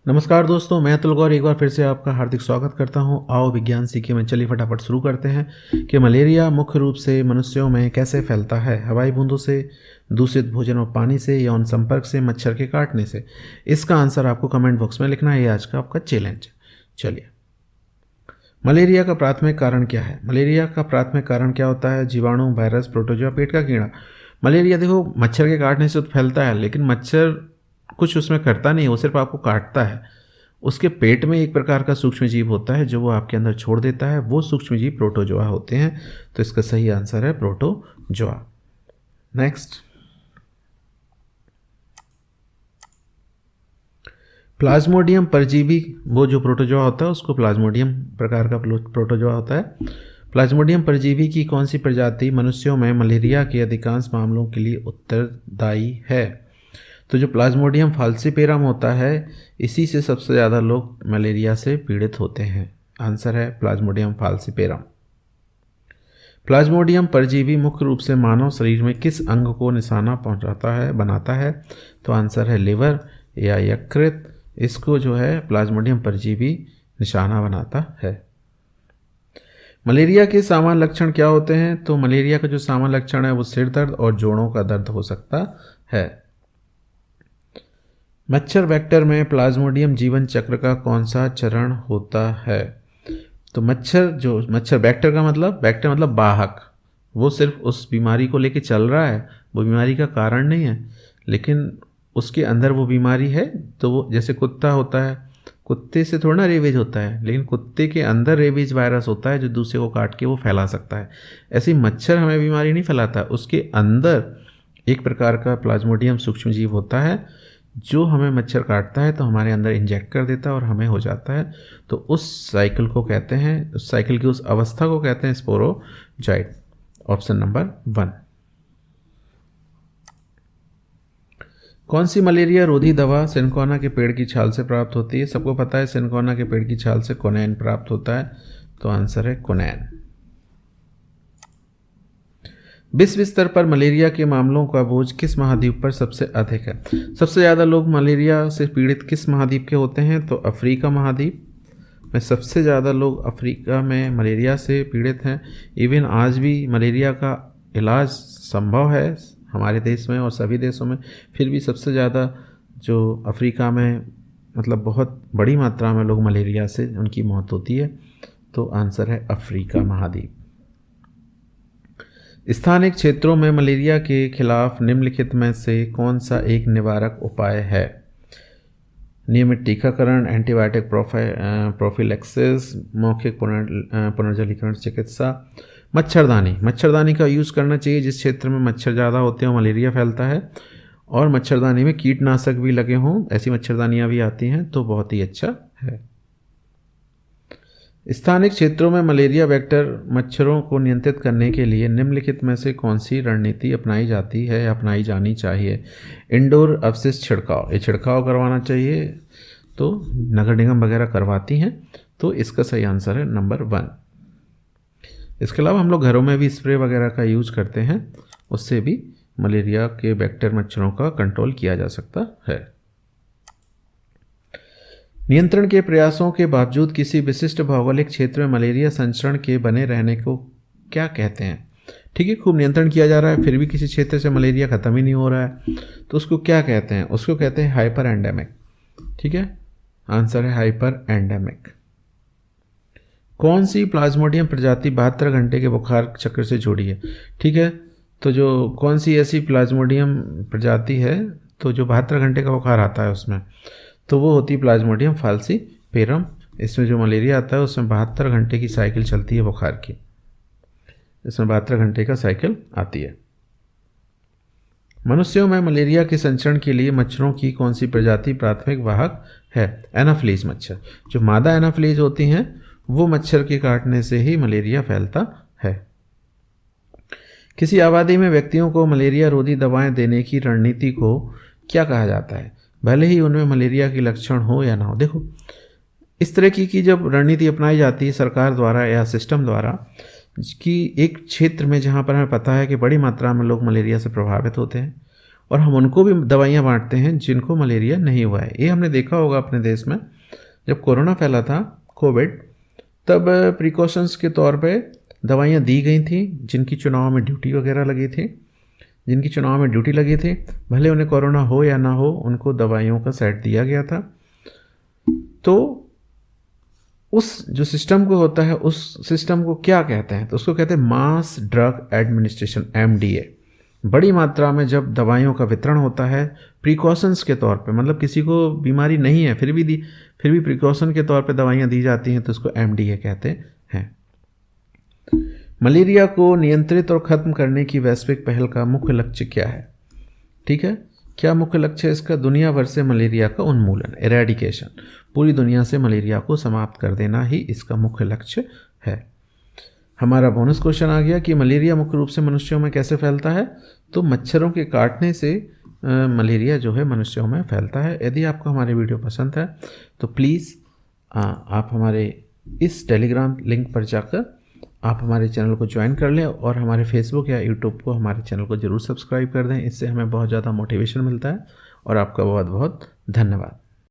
नमस्कार दोस्तों, मैं अतुल गौर एक बार फिर से आपका हार्दिक स्वागत करता हूं। आओ विज्ञान सीखिए में चलिए फटाफट शुरू करते हैं कि मलेरिया मुख्य रूप से मनुष्यों में कैसे फैलता है। हवाई बूंदों से, दूषित भोजन और पानी से, यौन संपर्क से, मच्छर के काटने से। इसका आंसर आपको कमेंट बॉक्स में लिखना है। ये आज का आपका चैलेंज है। चलिए, मलेरिया का प्राथमिक कारण क्या है? मलेरिया का प्राथमिक कारण क्या होता है? जीवाणु, वायरस, प्रोटोजोआ, पेट का कीड़ा। मलेरिया देखो मच्छर के काटने से तो फैलता है, लेकिन मच्छर कुछ उसमें करता नहीं, वो सिर्फ आपको काटता है। उसके पेट में एक प्रकार का सूक्ष्म जीव होता है जो वो आपके अंदर छोड़ देता है। वो सूक्ष्म जीव प्रोटोजोआ होते हैं। तो इसका सही आंसर है प्रोटोजोआ। नेक्स्ट, प्लाज्मोडियम परजीवी, वो जो प्रोटोजोआ होता है उसको प्लाज्मोडियम प्रकार का प्रोटोजोआ होता है। प्लाज्मोडियम परजीवी की कौन सी प्रजाति मनुष्यों में मलेरिया के अधिकांश मामलों के लिए उत्तरदायी है? तो जो प्लाज्मोडियम फाल्सीपेरम होता है, इसी से सबसे ज़्यादा लोग मलेरिया से पीड़ित होते हैं। आंसर है प्लाज्मोडियम फाल्सीपेरम। प्लाज्मोडियम परजीवी मुख्य रूप से मानव शरीर में किस अंग को निशाना बनाता है? तो आंसर है लिवर या यकृत। इसको जो है प्लाज्मोडियम परजीवी निशाना बनाता है। मलेरिया के सामान्य लक्षण क्या होते हैं? तो मलेरिया का जो सामान्य लक्षण है वो सिर दर्द और जोड़ों का दर्द हो सकता है। मच्छर वेक्टर में प्लाज्मोडियम जीवन चक्र का कौन सा चरण होता है? तो मच्छर वेक्टर का मतलब, वेक्टर मतलब वाहक। वो सिर्फ उस बीमारी को लेके चल रहा है, वो बीमारी का कारण नहीं है, लेकिन उसके अंदर वो बीमारी है। तो वो जैसे कुत्ता होता है, कुत्ते से थोड़ा ना रेबीज होता है, लेकिन कुत्ते के अंदर रेबीज वायरस होता है जो दूसरे को काट के वो फैला सकता है। ऐसे ही मच्छर हमें बीमारी नहीं फैलाता, उसके अंदर एक प्रकार का प्लाज्मोडियम सूक्ष्म जीव होता है जो हमें मच्छर काटता है तो हमारे अंदर इंजेक्ट कर देता है और हमें हो जाता है। तो उस साइकिल को कहते हैं, उस साइकिल की उस अवस्था को कहते हैं स्पोरोजाइट। Option number 1। कौन सी मलेरिया रोधी दवा सिनकोना के पेड़ की छाल से प्राप्त होती है? सबको पता है सिनकोना के पेड़ की छाल से कोनैन प्राप्त होता है। तो आंसर है कोनैन। विश्व स्तर पर मलेरिया के मामलों का बोझ किस महाद्वीप पर सबसे अधिक है? सबसे ज़्यादा लोग मलेरिया से पीड़ित किस महाद्वीप के होते हैं? तो अफ्रीका महाद्वीप में सबसे ज़्यादा लोग अफ्रीका में मलेरिया से पीड़ित हैं। इवन आज भी मलेरिया का इलाज संभव है हमारे देश में और सभी देशों में, फिर भी सबसे ज़्यादा जो अफ्रीका में, मतलब बहुत बड़ी मात्रा में लोग मलेरिया से उनकी मौत होती है। तो आंसर है अफ्रीका महाद्वीप। स्थानिक क्षेत्रों में मलेरिया के खिलाफ निम्नलिखित में से कौन सा एक निवारक उपाय है? नियमित टीकाकरण, एंटीबायोटिक प्रोफिलैक्सिस, मौखिक पुनर्जलीकरण चिकित्सा। मच्छरदानी का यूज़ करना चाहिए। जिस क्षेत्र में मच्छर ज़्यादा होते हैं मलेरिया फैलता है, और मच्छरदानी में कीटनाशक भी लगे हों, ऐसी मच्छरदानियाँ भी आती हैं, तो बहुत ही अच्छा है। स्थानिक क्षेत्रों में मलेरिया वेक्टर मच्छरों को नियंत्रित करने के लिए निम्नलिखित में से कौन सी रणनीति अपनाई जाती है या अपनाई जानी चाहिए? इंडोर अवशिष्ट छिड़काव, ये छिड़काव करवाना चाहिए, तो नगर निगम वगैरह करवाती हैं। तो इसका सही आंसर है नंबर 1। इसके अलावा हम लोग घरों में भी स्प्रे वगैरह का यूज़ करते हैं, उससे भी मलेरिया के वेक्टर मच्छरों का कंट्रोल किया जा सकता है। नियंत्रण के प्रयासों के बावजूद किसी विशिष्ट भौगोलिक क्षेत्र में मलेरिया संचरण के बने रहने को क्या कहते हैं? ठीक है, खूब नियंत्रण किया जा रहा है, फिर भी किसी क्षेत्र से मलेरिया ख़त्म ही नहीं हो रहा है, तो उसको क्या कहते हैं? उसको कहते हैं हाइपर एंडेमिक। ठीक है, आंसर है हाइपर एंडेमिक। कौन सी प्लाज्मोडियम प्रजाति 72 घंटे के बुखार चक्र से जुड़ी है? ठीक है, तो जो कौन सी ऐसी प्लाज्मोडियम प्रजाति है तो जो 72 घंटे का बुखार आता है उसमें, तो वो होती है प्लाज्मोडियम फाल्सीपेरम। इसमें जो मलेरिया आता है उसमें 72 घंटे की साइकिल चलती है बुखार की, इसमें 72 घंटे का साइकिल आती है। मनुष्यों में मलेरिया के संचरण के लिए मच्छरों की कौन सी प्रजाति प्राथमिक वाहक है? एनाफ्लीज मच्छर। जो मादा एनाफ्लीज होती हैं वो मच्छर के काटने से ही मलेरिया फैलता है। किसी आबादी में व्यक्तियों को मलेरिया रोधी दवाएं देने की रणनीति को क्या कहा जाता है, भले ही उनमें मलेरिया के लक्षण हो या ना हो? देखो, इस तरह की जब रणनीति अपनाई जाती है सरकार द्वारा या सिस्टम द्वारा, कि एक क्षेत्र में जहाँ पर हमें पता है कि बड़ी मात्रा में लोग मलेरिया से प्रभावित होते हैं और हम उनको भी दवाइयाँ बांटते हैं जिनको मलेरिया नहीं हुआ है। ये हमने देखा होगा अपने देश में, जब कोरोना फैला था, कोविड, तब प्रिकॉशंस के तौर पे दवाइयाँ दी गई थी जिनकी चुनाव में ड्यूटी वगैरह लगी थी, जिनकी चुनाव में ड्यूटी लगी थी, भले उन्हें कोरोना हो या ना हो, उनको दवाइयों का सेट दिया गया था। तो उस जो सिस्टम को होता है, उस सिस्टम को क्या कहते हैं? तो उसको कहते हैं मास ड्रग एडमिनिस्ट्रेशन, MDA। बड़ी मात्रा में जब दवाइयों का वितरण होता है प्रिकॉशंस के तौर पे, मतलब किसी को बीमारी नहीं है फिर भी प्रिकॉशन के तौर पे दवाइयाँ दी जाती हैं, तो उसको MDA कहते हैं। मलेरिया को नियंत्रित और ख़त्म करने की वैश्विक पहल का मुख्य लक्ष्य क्या है? ठीक है, क्या मुख्य लक्ष्य है इसका? दुनिया भर से मलेरिया का उन्मूलन, एरेडिकेशन। पूरी दुनिया से मलेरिया को समाप्त कर देना ही इसका मुख्य लक्ष्य है। हमारा बोनस क्वेश्चन आ गया कि मलेरिया मुख्य रूप से मनुष्यों में कैसे फैलता है? तो मच्छरों के काटने से मलेरिया जो है मनुष्यों में फैलता है। यदि आपको हमारे वीडियो पसंद है तो प्लीज़ आप हमारे इस टेलीग्राम लिंक पर जाकर आप हमारे चैनल को ज्वाइन कर लें और हमारे फेसबुक या यूट्यूब को, हमारे चैनल को ज़रूर सब्सक्राइब कर दें। इससे हमें बहुत ज़्यादा मोटिवेशन मिलता है। और आपका बहुत बहुत धन्यवाद।